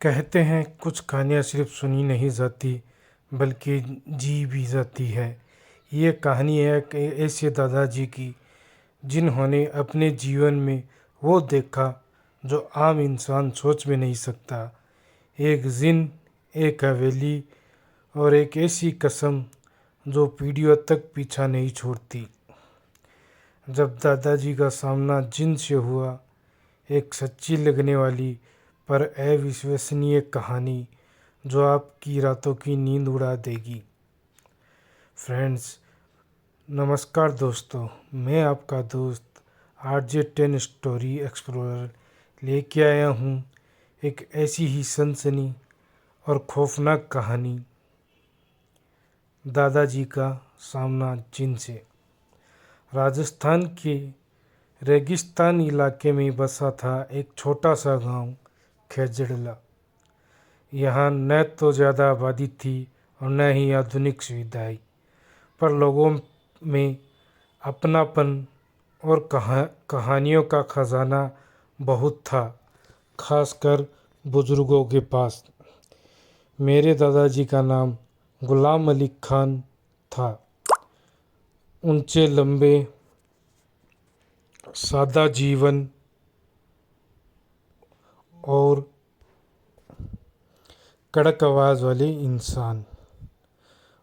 कहते हैं कुछ कहानियाँ सिर्फ सुनी नहीं जाती बल्कि जी भी जाती है। ये कहानी है एक ऐसे दादाजी की जिन्होंने अपने जीवन में वो देखा जो आम इंसान सोच में नहीं सकता। एक जिन, एक हवेली और एक ऐसी कसम जो पीढ़ियों तक पीछा नहीं छोड़ती। जब दादाजी का सामना जिन से हुआ, एक सच्ची लगने वाली पर अविश्वसनीय कहानी जो आपकी रातों की नींद उड़ा देगी। फ्रेंड्स, नमस्कार दोस्तों, मैं आपका दोस्त RJ10 स्टोरी एक्सप्लोरर लेके आया हूँ एक ऐसी ही सनसनी और खौफनाक कहानी, दादाजी का सामना जिन से। राजस्थान के रेगिस्तान इलाके में बसा था एक छोटा सा गांव खेजड़ला। यहाँ न तो ज़्यादा आबादी थी और न ही आधुनिक सुविधाएं, पर लोगों में अपनापन और कहानियों का खजाना बहुत था, खासकर बुजुर्गों के पास। मेरे दादाजी का नाम गुलाम अली खान था। ऊंचे लंबे, सादा जीवन और कड़क आवाज़ वाले इंसान।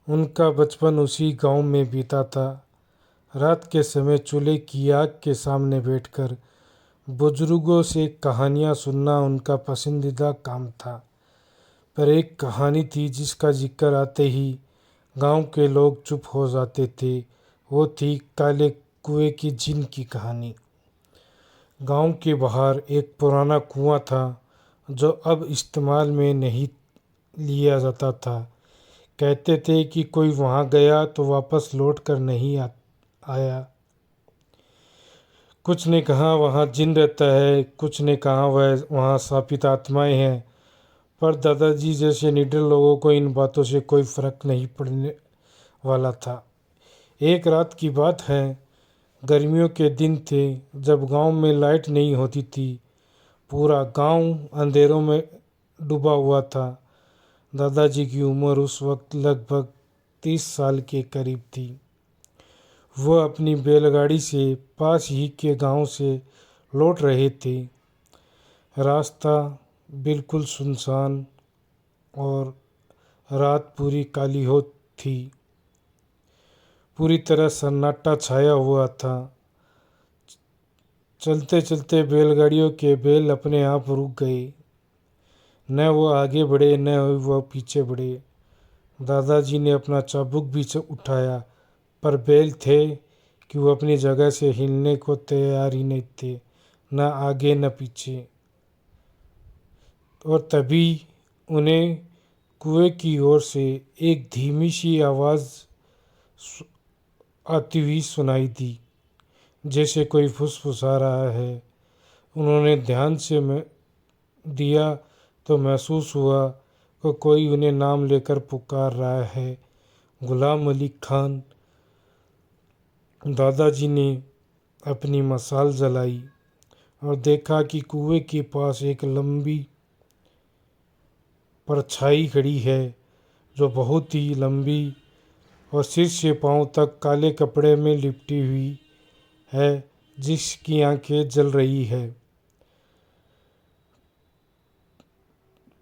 उनका बचपन उसी गांव में बीता था। रात के समय चूल्हे की आग के सामने बैठकर बुजुर्गों से कहानियां सुनना उनका पसंदीदा काम था। पर एक कहानी थी जिसका जिक्र आते ही गांव के लोग चुप हो जाते थे। वो थी काले कुएं की जिन की कहानी। गांव के बाहर एक पुराना कुआं था जो अब इस्तेमाल में नहीं लिया जाता था। कहते थे कि कोई वहां गया तो वापस लौट कर नहीं आया। कुछ ने कहा वहां जिन रहता है, कुछ ने कहा वह वहां शापित आत्माएं हैं। पर दादाजी जैसे निडर लोगों को इन बातों से कोई फर्क नहीं पड़ने वाला था। एक रात की बात है, गर्मियों के दिन थे जब गांव में लाइट नहीं होती थी। पूरा गांव अंधेरों में डूबा हुआ था। दादाजी की उम्र उस वक्त लगभग 30 साल के करीब थी। वह अपनी बैलगाड़ी से पास ही के गांव से लौट रहे थे। रास्ता बिल्कुल सुनसान और रात पूरी काली हो थी। पूरी तरह सन्नाटा छाया हुआ था। चलते चलते बैलगाड़ियों के बैल अपने आप रुक गए। न वो आगे बढ़े न वो पीछे बढ़े। दादाजी ने अपना चाबुक भी उठाया, पर बैल थे कि वो अपनी जगह से हिलने को तैयार ही नहीं थे, न आगे न पीछे। और तभी उन्हें कुएं की ओर से एक धीमी सी आवाज़ आती हुई सुनाई दी, जैसे कोई फुसफुसा रहा है। उन्होंने ध्यान से दिया तो महसूस हुआ कि कोई उन्हें नाम लेकर पुकार रहा है, गुलाम अली खान। दादाजी ने अपनी मशाल जलाई और देखा कि कुएं के पास एक लंबी परछाई खड़ी है जो बहुत ही लंबी और सिर से पांव तक काले कपड़े में लिपटी हुई है, जिसकी आंखें जल रही है।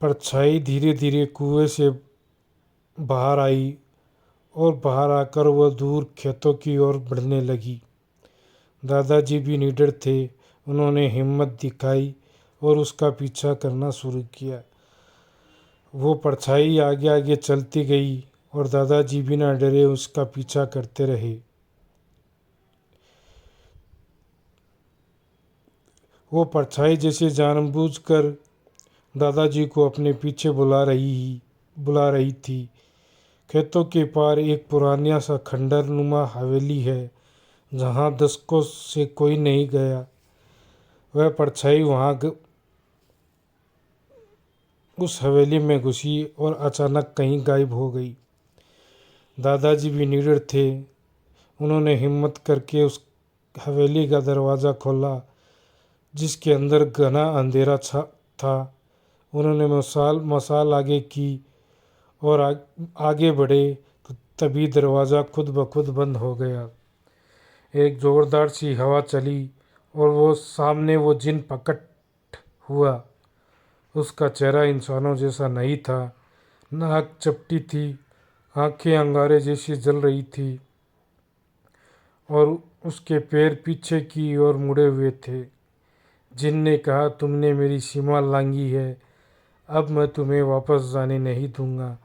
परछाई धीरे धीरे कुएं से बाहर आई और बाहर आकर वह दूर खेतों की ओर बढ़ने लगी। दादाजी भी निडर थे। उन्होंने हिम्मत दिखाई और उसका पीछा करना शुरू किया। वो परछाई आगे आगे चलती गई और दादाजी बिना डरे उसका पीछा करते रहे। वो परछाई जैसे जानबूझकर दादाजी को अपने पीछे बुला रही थी। खेतों के पार एक पुराना सा खंडर नुमा हवेली है जहाँ दशकों से कोई नहीं गया। वह परछाई उस हवेली में घुसी और अचानक कहीं गायब हो गई। दादाजी भी निडर थे। उन्होंने हिम्मत करके उस हवेली का दरवाज़ा खोला, जिसके अंदर घना अंधेरा था उन्होंने मसाल आगे की और आगे बढ़े तो तभी दरवाज़ा खुद ब खुद बंद हो गया। एक ज़ोरदार सी हवा चली और वो सामने वो जिन प्रकट हुआ। उसका चेहरा इंसानों जैसा नहीं था, नाक चपटी थी, आंखें अंगारे जैसी जल रही थी और उसके पैर पीछे की ओर मुड़े हुए थे। जिन ने कहा, तुमने मेरी सीमा लांघी है, अब मैं तुम्हें वापस जाने नहीं दूंगा।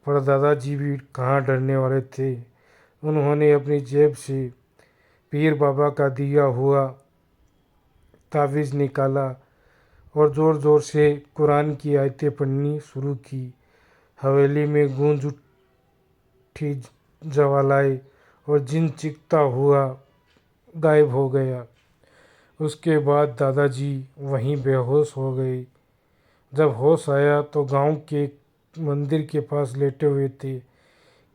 पर दादाजी भी कहाँ डरने वाले थे। उन्होंने अपनी जेब से पीर बाबा का दिया हुआ तावीज़ निकाला और ज़ोर ज़ोर से कुरान की आयतें पढ़नी शुरू की। हवेली में गूंज उठी जवालाए और जिन चीखता हुआ गायब हो गया। उसके बाद दादाजी वहीं बेहोश हो गए। जब होश आया तो गांव के मंदिर के पास लेटे हुए थे।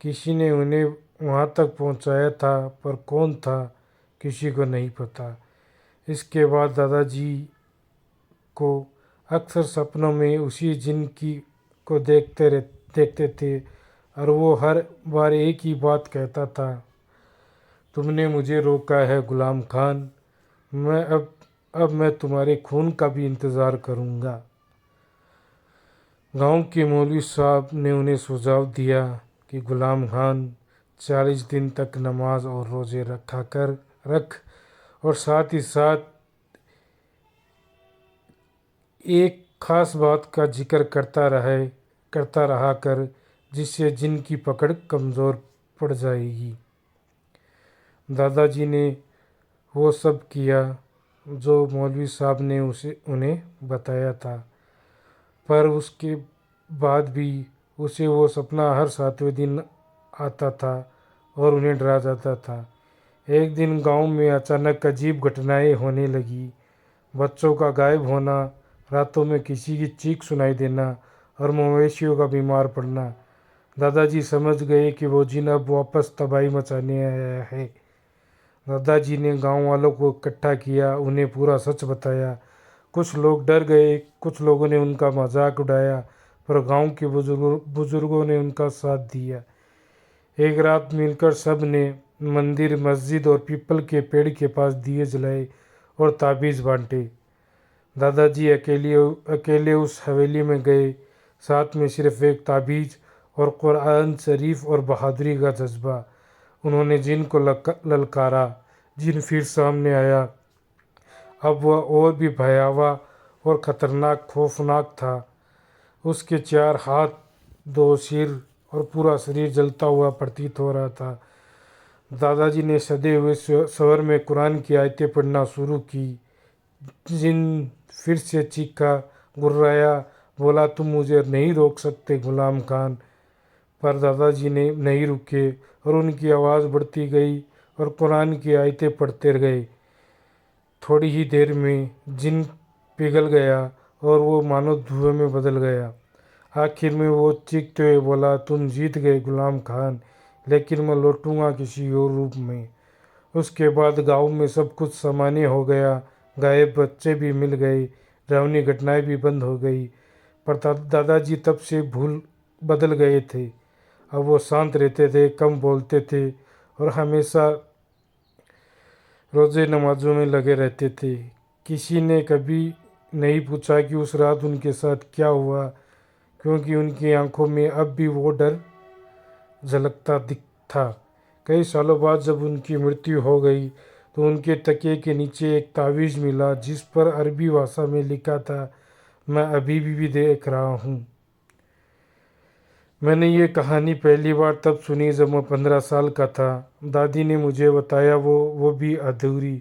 किसी ने उन्हें वहां तक पहुंचाया था, पर कौन था किसी को नहीं पता। इसके बाद दादाजी को अक्सर सपनों में उसी जिन की को देखते थे और वो हर बार एक ही बात कहता था, तुमने मुझे रोका है गुलाम खान, मैं अब मैं तुम्हारे खून का भी इंतज़ार करूँगा। गांव के मौलवी साहब ने उन्हें सुझाव दिया कि गुलाम खान 40 दिन तक नमाज और रोज़े रख और साथ ही साथ एक ख़ास बात का जिक्र करता रहा कर, जिससे जिन की पकड़ कमज़ोर पड़ जाएगी। दादाजी ने वो सब किया जो मौलवी साहब ने उन्हें बताया था, पर उसके बाद भी उसे वो सपना हर 7वें दिन आता था और उन्हें डरा जाता था। एक दिन गांव में अचानक अजीब घटनाएं होने लगी। बच्चों का गायब होना, रातों में किसी की चीख सुनाई देना और मवेशियों का बीमार पड़ना। दादाजी समझ गए कि वो जिन अब वापस तबाही मचाने आया है। दादाजी ने गांव वालों को इकट्ठा किया, उन्हें पूरा सच बताया। कुछ लोग डर गए, कुछ लोगों ने उनका मजाक उड़ाया, पर गांव के बुजुर्गों ने उनका साथ दिया। एक रात मिलकर सब ने मंदिर, मस्जिद और पीपल के पेड़ के पास दिए जलाए और ताबीज़ बांटे। दादाजी अकेले उस हवेली में गए, साथ में सिर्फ एक ताबीज़ और कुरान शरीफ और बहादुरी का जज्बा। उन्होंने जिन को ललकारा। जिन फिर सामने आया। अब वह और भी भयावह और खतरनाक खौफनाक था। उसके 4 हाथ, 2 सिर और पूरा शरीर जलता हुआ प्रतीत हो रहा था। दादाजी ने सदे हुए स्वर में कुरान की आयतें पढ़ना शुरू की। जिन फिर से चीखा, गुर्राया, बोला, तुम मुझे नहीं रोक सकते गुलाम खान। पर दादाजी ने नहीं रुके और उनकी आवाज़ बढ़ती गई और कुरान की आयतें पढ़ते गए। थोड़ी ही देर में जिन पिघल गया और वो मानो धुएं में बदल गया। आखिर में वो चीखते हुए बोला, तुम जीत गए गुलाम खान, लेकिन मैं लौटूंगा किसी और रूप में। उसके बाद गांव में सब कुछ सामान्य हो गया। गायब बच्चे भी मिल गए, डरावनी घटनाएं भी बंद हो गई। पर दादाजी तब से बदल गए थे। अब वो शांत रहते थे, कम बोलते थे और हमेशा रोज़े नमाजों में लगे रहते थे। किसी ने कभी नहीं पूछा कि उस रात उनके साथ क्या हुआ, क्योंकि उनकी आंखों में अब भी वो डर झलकता दिख था। कई सालों बाद जब उनकी मृत्यु हो गई तो उनके तकिए के नीचे एक तावीज़ मिला, जिस पर अरबी भाषा में लिखा था, मैं अभी भी देख रहा हूँ। मैंने ये कहानी पहली बार तब सुनी जब मैं 15 साल का था। दादी ने मुझे बताया वो भी अधूरी।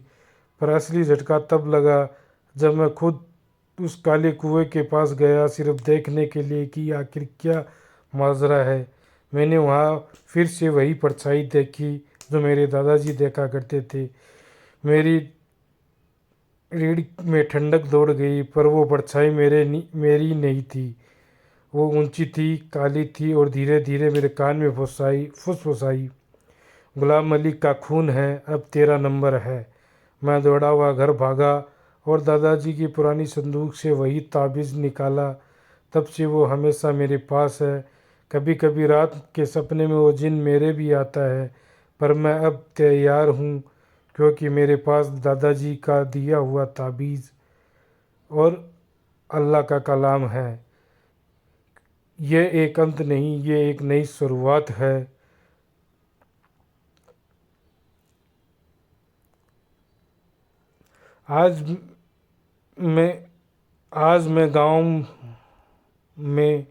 पर असली झटका तब लगा जब मैं खुद उस काले कुएं के पास गया, सिर्फ देखने के लिए कि आखिर क्या माजरा है। मैंने वहाँ फिर से वही परछाई देखी जो मेरे दादाजी देखा करते थे। मेरी रीढ़ में ठंडक दौड़ गई, पर वो परछाई मेरी नहीं थी। वो ऊंची थी, काली थी और धीरे धीरे मेरे कान में फुसफुसाई, गुलाम मलिक का खून है, अब तेरा नंबर है। मैं दौड़ा हुआ घर भागा और दादाजी की पुरानी संदूक से वही ताबीज़ निकाला। तब से वो हमेशा मेरे पास है। कभी कभी रात के सपने में वो जिन मेरे भी आता है, पर मैं अब तैयार हूँ, क्योंकि मेरे पास दादाजी का दिया हुआ ताबीज़ और अल्लाह का कलाम है। ये एक अंत नहीं, ये एक नई शुरुआत है। आज मैं आज मैं गांव में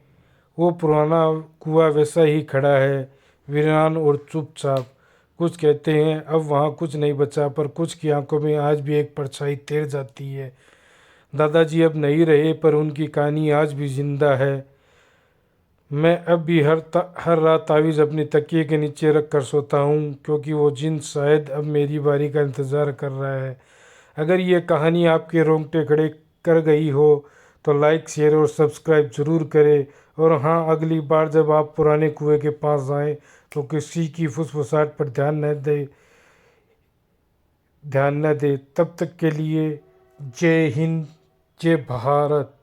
वो पुराना कुआं वैसा ही खड़ा है, वीरान और चुपचाप। कुछ कहते हैं अब वहाँ कुछ नहीं बचा, पर कुछ की आंखों में आज भी एक परछाई तैर जाती है। दादाजी अब नहीं रहे, पर उनकी कहानी आज भी जिंदा है। मैं अब भी हर रात तावीज़ अपनी तकिए के नीचे रख कर सोता हूँ, क्योंकि वो जिन शायद अब मेरी बारी का इंतज़ार कर रहा है। अगर ये कहानी आपके रोंगटे खड़े कर गई हो तो लाइक, शेयर और सब्सक्राइब ज़रूर करें। और हाँ, अगली बार जब आप पुराने कुएं के पास आएँ तो किसी की फुसफुसाहट पर ध्यान न दें। तब तक के लिए जय हिंद, जय भारत।